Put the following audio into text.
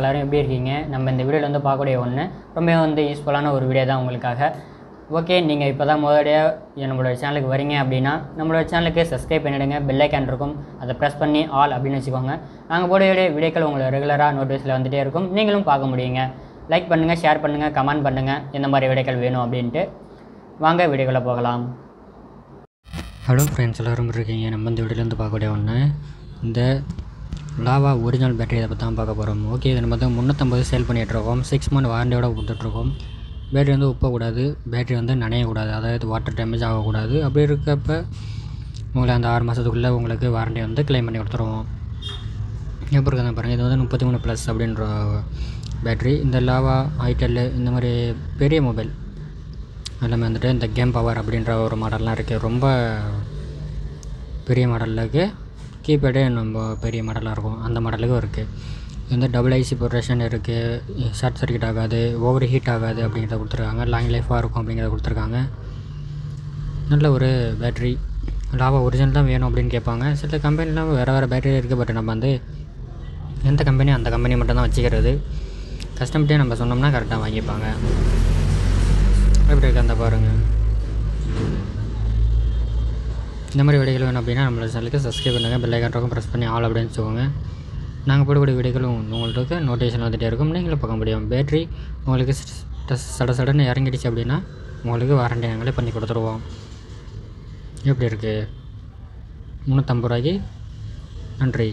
எல்லாரும் எப்படி இருக்கீங்க? நம்ம இந்த வீடியோவில் வந்து பார்க்கக்கூடிய ஒன்று ரொம்பவே வந்து யூஸ்ஃபுல்லான ஒரு வீடியோ தான் உங்களுக்காக. ஓகே, நீங்கள் இப்போ தான் முதலடியாக நம்மளோட சேனலுக்கு வரீங்க அப்படின்னா நம்மளோட சேனலுக்கு சப்ஸ்கிரைப் பண்ணிவிடுங்க. பெல் ஐக்கான் இருக்கும், அதை ப்ரெஸ் பண்ணி ஆல் அப்படின்னு வச்சுக்கோங்க. நாங்கள் போடக்கூடிய வீடியோக்கள் உங்களுக்கு ரெகுலராக நோட்டீஸில் வந்துகிட்டே இருக்கும், நீங்களும் பார்க்க முடியுங்க. லைக் பண்ணுங்கள், ஷேர் பண்ணுங்கள், கமெண்ட் பண்ணுங்கள் எந்த மாதிரி வீடியோக்கள் வேணும் அப்படின்ட்டு. வாங்க வீடியோக்குள்ளே போகலாம். ஹலோ ஃப்ரெண்ட்ஸ், எல்லோரும் இருக்கீங்க. நம்ம இந்த வீடியோலேருந்து பார்க்கக்கூடிய ஒன்று இந்த லாவா ஒரிஜினல் பேட்டரி இதை பற்றி தான் பார்க்க போகிறோம். ஓகே, இதை நம்ம 350 சேல் பண்ணிகிட்ருக்கோம். 6 மந்த் வாரண்டியோட கொடுத்துட்ருக்கோம். பேட்டரி வந்து உப்பக்கூடாது, பேட்டரி வந்து நனையக்கூடாது, அதாவது வாட்டர் டேமேஜ் ஆகக்கூடாது. அப்படி இருக்கப்ப உங்களை அந்த 6 மாதத்துக்குள்ளே உங்களுக்கு வாரண்டி வந்து கிளைம் பண்ணி கொடுத்துருவோம். எப்படி இருக்கிறத பாருங்கள். இது வந்து 33+ அப்படின்ற பேட்ரி. இந்த லாவா ஐடெல் இந்த மாதிரி பெரிய மொபைல் எல்லாமே வந்துட்டு இந்த கேம் பவர் அப்படின்ற ஒரு மாடல்லாம் இருக்குது. ரொம்ப பெரிய மாடலில் இருக்குது. கீபேடே ரொம்ப பெரிய மாடலாக இருக்கும், அந்த மாடலுக்கும் இருக்குது. இது வந்து டபுள் ஐசி ப்ரொடெக்ஷன் இருக்குது, ஷார்ட் சர்க்கியூட் ஆகாது, ஓவர் ஹீட் ஆகாது அப்படிங்கிறத கொடுத்துருக்காங்க. லாங் லைஃபாக இருக்கும் அப்படிங்கிறத கொடுத்துருக்காங்க. நல்ல ஒரு பேட்ரி. லாவா ஒரிஜினல் தான் வேணும் அப்படின்னு கேட்பாங்க. சில கம்பெனிலாம் வேறு பேட்டரி இருக்குது. பட் நம்ம வந்து எந்த கம்பெனி அந்த கம்பெனி மட்டும்தான் வச்சுக்கிறது. கஸ்டமர்கிட்டே நம்ம சொன்னோம்னா கரெக்டாக வாங்கிப்பாங்க. எப்படி இருக்குது அந்த பாருங்கள். இந்த மாதிரி வீடியோகள் வேணும் அப்படின்னா நம்மளோட சேனலுக்கு சப்ஸ்கிரைப் பண்ணுங்கள். பெல் ஐக்கான் இருக்கும், ப்ரெஸ் பண்ணி ஆல் அப்படின்னு வச்சுக்கோங்க. நாங்கள் போடக்கூடிய வீடியோக்களும் உங்களுக்கு நோட்டிஃபிகேஷன் வந்துகிட்டே இருக்கும், நீங்களும் பார்க்க முடியும். பேட்ரி உங்களுக்கு சடன்னு இறங்கிடுச்சு அப்படின்னா உங்களுக்கு வாரண்டி நாங்களே பண்ணி கொடுத்துருவோம். எப்படி இருக்குது? 350 ரூபாய்க்கு. நன்றி.